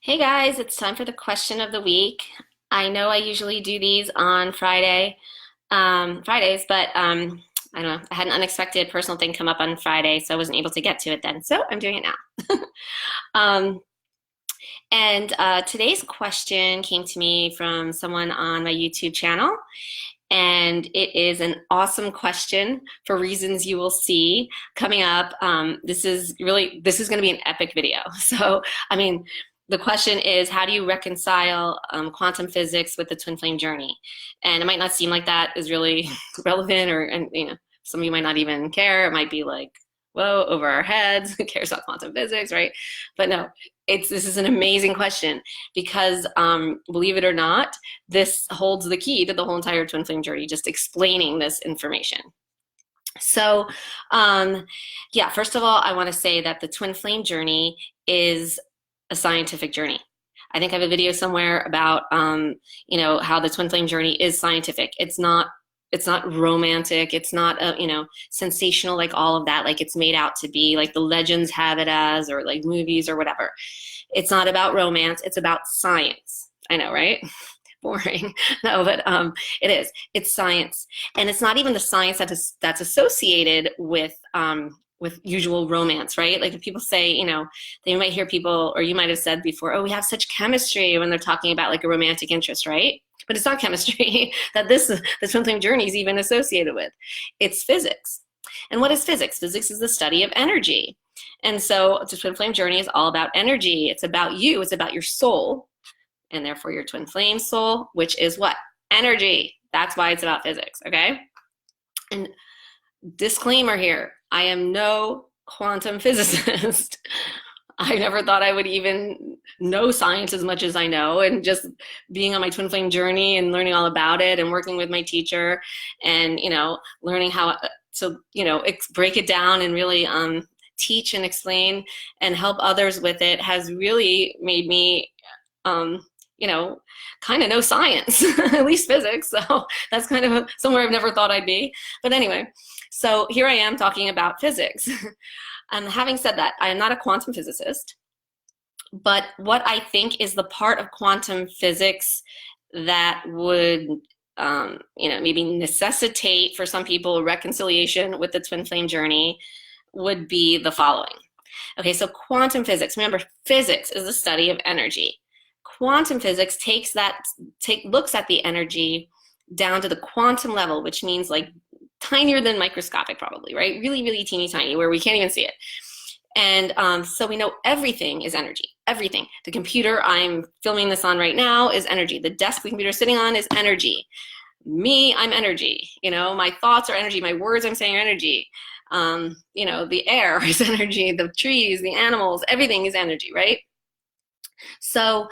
Hey guys, it's time for the question of the week. I know I usually do these on Fridays, but I don't know. I had an unexpected personal thing come up on Friday, so I wasn't able to get to it then. So I'm doing it now. Um, and today's question came to me from someone on my YouTube channel, and it is an awesome question for reasons you will see coming up. This is going to be an epic video. So, I mean, the question is, how do you reconcile quantum physics with the twin flame journey? And it might not seem like that is really relevant, or and some of you might not even care. It might be like, whoa, over our heads. Who cares about quantum physics, right? But no, this is an amazing question because believe it or not, this holds the key to the whole entire twin flame journey, just explaining this information. So, yeah, first of all, I want to say that the twin flame journey is a scientific journey. I think I have a video somewhere about, how the twin flame journey is scientific. It's not romantic. It's not, sensational like all of that, like it's made out to be, like the legends have it as, or like movies or whatever. It's not about romance. It's about science. I know, right? Boring. No, but it is. It's science, and it's not even the science that's associated with usual romance, right? Like if people say, they might hear people, or you might have said before, oh, we have such chemistry when they're talking about like a romantic interest, right? But it's not chemistry that the twin flame journey is even associated with. It's physics. And what is physics? Physics is the study of energy. And so the twin flame journey is all about energy. It's about you. It's about your soul, and therefore your twin flame soul, which is what? Energy. That's why it's about physics, okay? And disclaimer here, I am no quantum physicist. I never thought I would even know science as much as I know, and just being on my twin flame journey and learning all about it and working with my teacher and, learning how to, break it down and really teach and explain and help others with it has really made me, kind of know science, at least physics. So that's kind of somewhere I've never thought I'd be. But anyway, so here I am talking about physics. And having said that, I am not a quantum physicist, but what I think is the part of quantum physics that would, maybe necessitate for some people reconciliation with the twin flame journey would be the following. Okay, so quantum physics, remember, physics is the study of energy. Quantum physics looks at the energy down to the quantum level, which means like tinier than microscopic probably, right? Really, really teeny tiny where we can't even see it. And so we know everything is energy, everything. The computer I'm filming this on right now is energy. The desk the computer is sitting on is energy. Me, I'm energy. My thoughts are energy. My words I'm saying are energy. The air is energy. The trees, the animals, everything is energy, right? So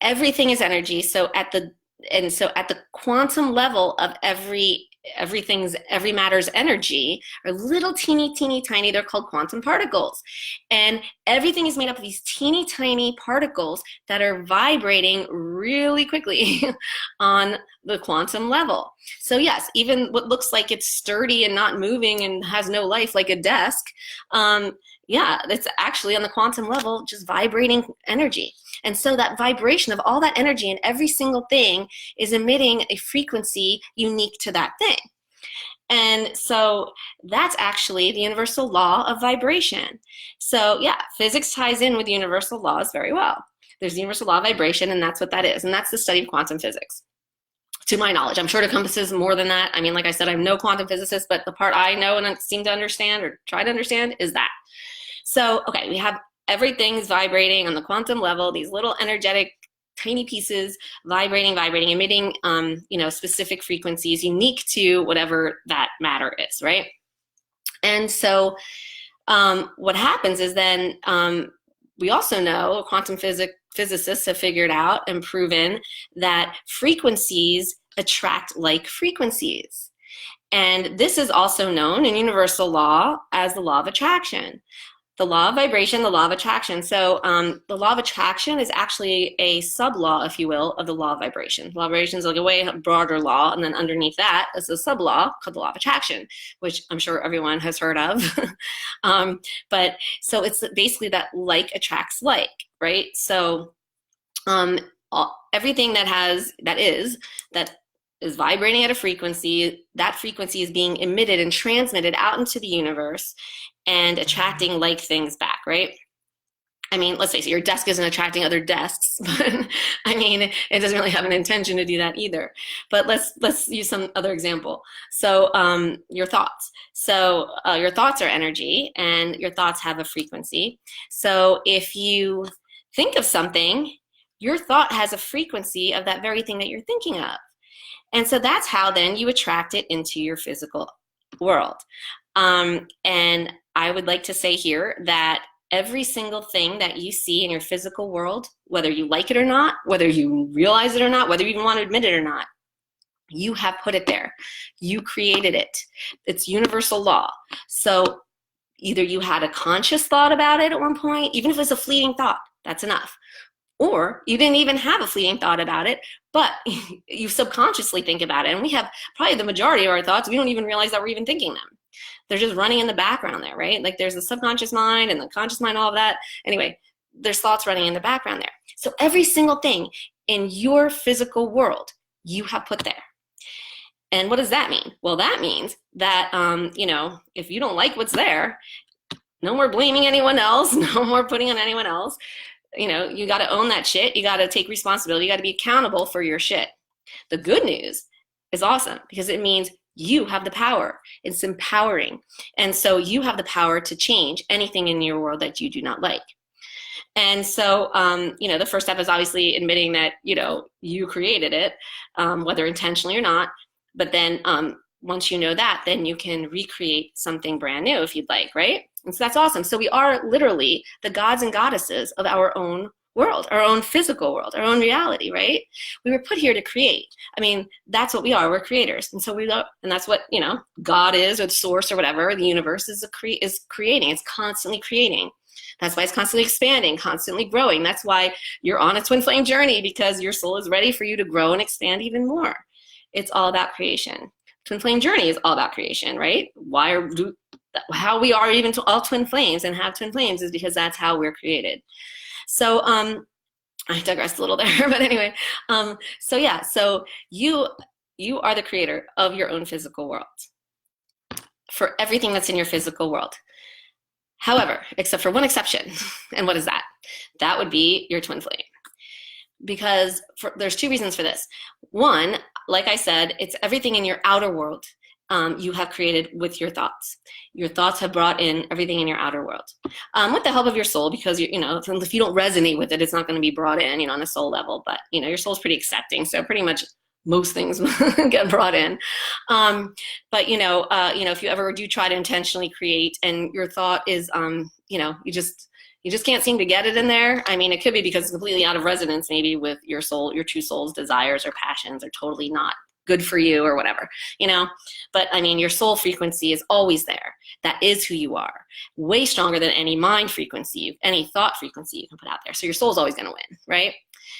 everything is energy. So at the quantum level of every matter's energy are little teeny tiny, they're called quantum particles, and everything is made up of these teeny tiny particles that are vibrating really quickly on the quantum level. So yes, even what looks like it's sturdy and not moving and has no life, like a desk, it's actually on the quantum level just vibrating energy. And so that vibration of all that energy and every single thing is emitting a frequency unique to that thing. And so that's actually the universal law of vibration. So yeah, physics ties in with universal laws very well. There's the universal law of vibration, and that's what that is. And that's the study of quantum physics, to my knowledge. I'm sure it encompasses more than that. I mean, like I said, I'm no quantum physicist, but the part I know and seem to understand or try to understand is that. So, okay, we have everything's vibrating on the quantum level, these little energetic tiny pieces vibrating, emitting, specific frequencies unique to whatever that matter is, right? And so what happens is then we also know quantum physicists have figured out and proven that frequencies attract like frequencies. And this is also known in universal law as the law of attraction. The law of vibration, the law of attraction. So the law of attraction is actually a sub-law, if you will, of the law of vibration. The law of vibration is like a way broader law, and then underneath that is a sub-law called the law of attraction, which I'm sure everyone has heard of. But so it's basically that like attracts like, right? So everything that is vibrating at a frequency, that frequency is being emitted and transmitted out into the universe and attracting like things back, right? I mean, let's face it, your desk isn't attracting other desks, but I mean, it doesn't really have an intention to do that either. But let's use some other example. So your thoughts. So your thoughts are energy, and your thoughts have a frequency. So if you think of something, your thought has a frequency of that very thing that you're thinking of. And so that's how then you attract it into your physical world. And I would like to say here that every single thing that you see in your physical world, whether you like it or not, whether you realize it or not, whether you even want to admit it or not, you have put it there. You created it. It's universal law. So either you had a conscious thought about it at one point, even if it's a fleeting thought, that's enough. Or you didn't even have a fleeting thought about it, but you subconsciously think about it. And we have probably the majority of our thoughts, we don't even realize that we're even thinking them. They're just running in the background there, right? Like there's the subconscious mind and the conscious mind, all of that. Anyway, there's thoughts running in the background there. So every single thing in your physical world, you have put there. And what does that mean? Well, that means that, if you don't like what's there, no more blaming anyone else, no more putting on anyone else. You got to own that shit. You got to take responsibility. You got to be accountable for your shit. The good news is awesome because it means you have the power. It's empowering. And so you have the power to change anything in your world that you do not like. And so, the first step is obviously admitting that, you created it, whether intentionally or not. But then once you know that, then you can recreate something brand new if you'd like, right? And so that's awesome. So we are literally the gods and goddesses of our own world, our own physical world, our own reality, right? We were put here to create. I mean, that's what we are. We're creators. And so and that's what, God is, or the source or whatever. The universe is creating. It's constantly creating. That's why it's constantly expanding, constantly growing. That's why you're on a twin flame journey, because your soul is ready for you to grow and expand even more. It's all about creation. Twin flame journey is all about creation, right? How we are even all twin flames and have twin flames is because that's how we're created. So I digressed a little there, but anyway, so you are the creator of your own physical world for everything that's in your physical world. However, except for one exception, and what is that? That would be your twin flame. Because there's two reasons for this. One, like I said, it's everything in your outer world you have created with your thoughts. Your thoughts have brought in everything in your outer world with the help of your soul, because if you don't resonate with it, it's not going to be brought in, on a soul level. But your soul's pretty accepting, so pretty much most things get brought in. But if you ever do try to intentionally create, and your thought is, you just can't seem to get it in there. I mean, it could be because it's completely out of resonance, maybe with your soul, your true soul's desires or passions are totally not good for you or whatever, But I mean, your soul frequency is always there. That is who you are. Way stronger than any mind frequency, any thought frequency you can put out there. So your soul's always going to win, right?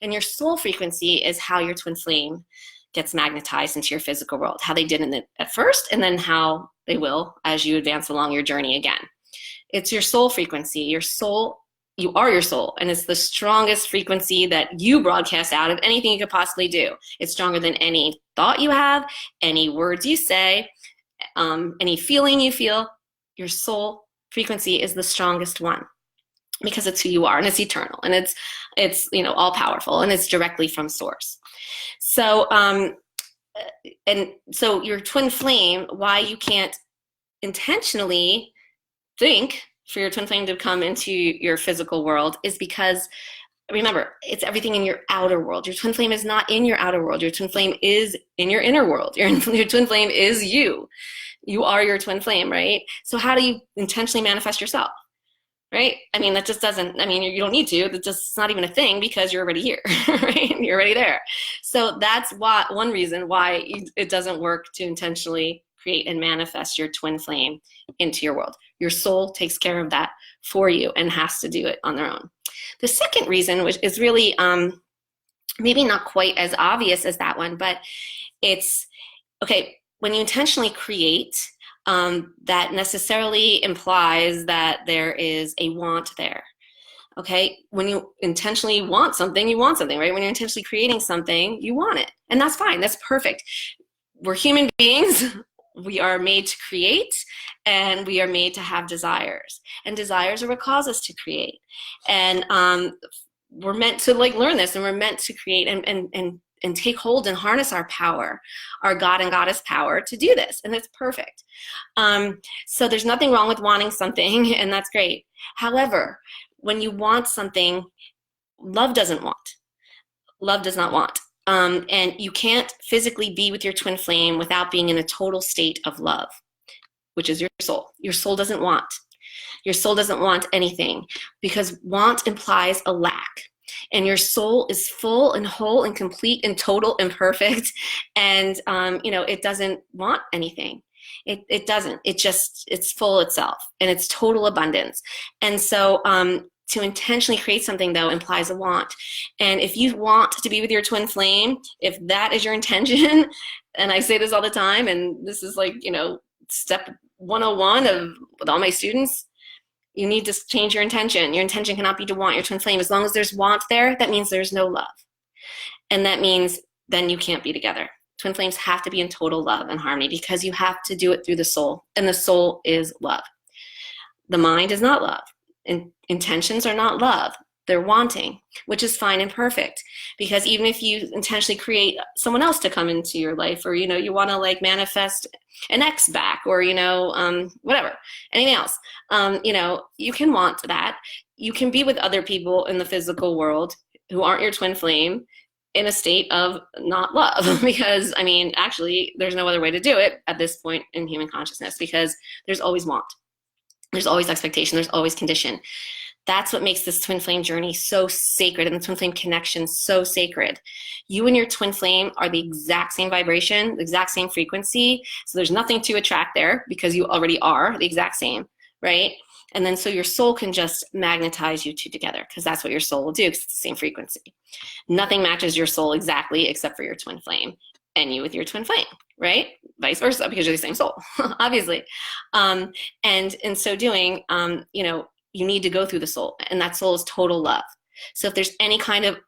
And your soul frequency is how your twin flame gets magnetized into your physical world, how they did at first, and then how they will as you advance along your journey again. It's your soul frequency. Your soul, you are your soul, and it's the strongest frequency that you broadcast out of anything you could possibly do. It's stronger than any thought you have, any words you say, any feeling you feel. Your soul frequency is the strongest one because it's who you are, and it's eternal, and it's all powerful, and it's directly from source. So so your twin flame, why you can't intentionally think for your twin flame to come into your physical world is because, remember, it's everything in your outer world. Your twin flame is not in your outer world. Your twin flame is in your inner world. Your twin flame is you. You are your twin flame, right? So how do you intentionally manifest yourself, right? I mean, that just doesn't, you don't need to. It's not even a thing because you're already here, right? You're already there. So that's one reason why it doesn't work to intentionally create and manifest your twin flame into your world. Your soul takes care of that for you and has to do it on their own. The second reason, which is really maybe not quite as obvious as that one, but it's, okay, when you intentionally create, that necessarily implies that there is a want there. Okay, when you intentionally want something, you want something, right? When you're intentionally creating something, you want it. And that's fine, that's perfect. We're human beings. We are made to create, and we are made to have desires. And desires are what cause us to create. And we're meant to like learn this, and we're meant to create and take hold and harness our power, our God and Goddess power to do this. And it's perfect. So there's nothing wrong with wanting something, and that's great. However, when you want something, love doesn't want. Love does not want. And you can't physically be with your twin flame without being in a total state of love, which is your soul. Your soul doesn't want. Your soul doesn't want anything, because want implies a lack. And your soul is full and whole and complete and total and perfect. And, it doesn't want anything. It doesn't. It's full itself, and it's total abundance. And so to intentionally create something, though, implies a want. And if you want to be with your twin flame, if that is your intention, and I say this all the time, and this is like, step 101 with all my students, you need to change your intention. Your intention cannot be to want your twin flame. As long as there's want there, that means there's no love. And that means then you can't be together. Twin flames have to be in total love and harmony, because you have to do it through the soul, and the soul is love. The mind is not love. Intentions are not love. They're wanting, which is fine and perfect, because even if you intentionally create someone else to come into your life, or you want to like manifest an ex back, or whatever, anything else, you can want that. You can be with other people in the physical world who aren't your twin flame in a state of not love, because actually there's no other way to do it at this point in human consciousness, because there's always want. There's always expectation. There's always condition. That's what makes this twin flame journey so sacred, and the twin flame connection so sacred. You and your twin flame are the exact same vibration, the exact same frequency. So there's nothing to attract there, because you already are the exact same, right? And then so your soul can just magnetize you two together, because that's what your soul will do, because it's the same frequency. Nothing matches your soul exactly except for your twin flame, and you with your twin flame, right? Vice versa, because you're the same soul, obviously. And in so doing, you need to go through the soul, and that soul is total love. So if there's any kind of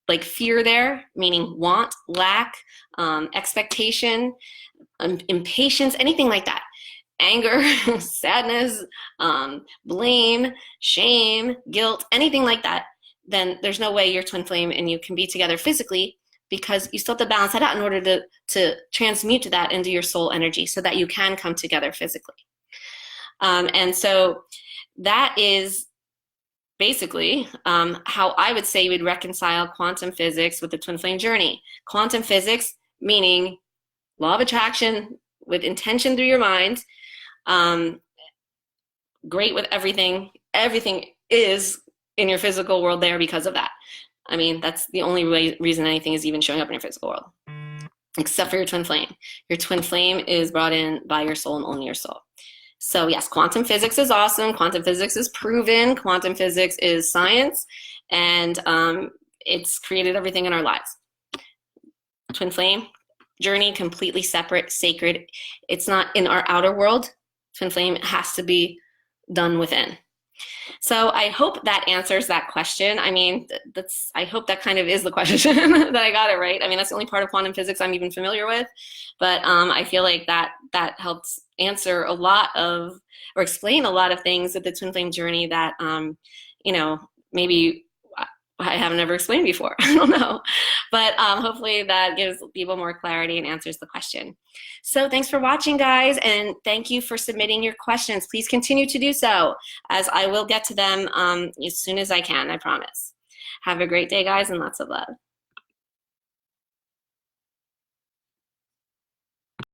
like fear there, meaning want, lack, expectation, impatience, anything like that, anger, sadness, blame, shame, guilt, anything like that, then there's no way your twin flame and you can be together physically, because you still have to balance that out in order to transmute that into your soul energy, so that you can come together physically. And so that is basically how I would say you would reconcile quantum physics with the twin flame journey. Quantum physics, meaning law of attraction with intention through your mind, great with everything. Everything is in your physical world there because of that. That's the only reason anything is even showing up in your physical world, except for your twin flame. Your twin flame is brought in by your soul and only your soul. So yes, quantum physics is awesome. Quantum physics is proven. Quantum physics is science, and it's created everything in our lives. Twin flame journey, completely separate, sacred. It's not in our outer world. Twin flame has to be done within. So I hope that answers that question. I hope that kind of is the question that I got it right. That's the only part of quantum physics I'm even familiar with, but I feel like that helps answer a lot of, or explain a lot of things with the twin flame journey that, maybe I haven't ever explained before. I don't know, but hopefully that gives people more clarity and answers the question. So thanks for watching, guys, and thank you for submitting your questions. Please continue to do so, as I will get to them as soon as I can, I promise. Have a great day, guys, and lots of love.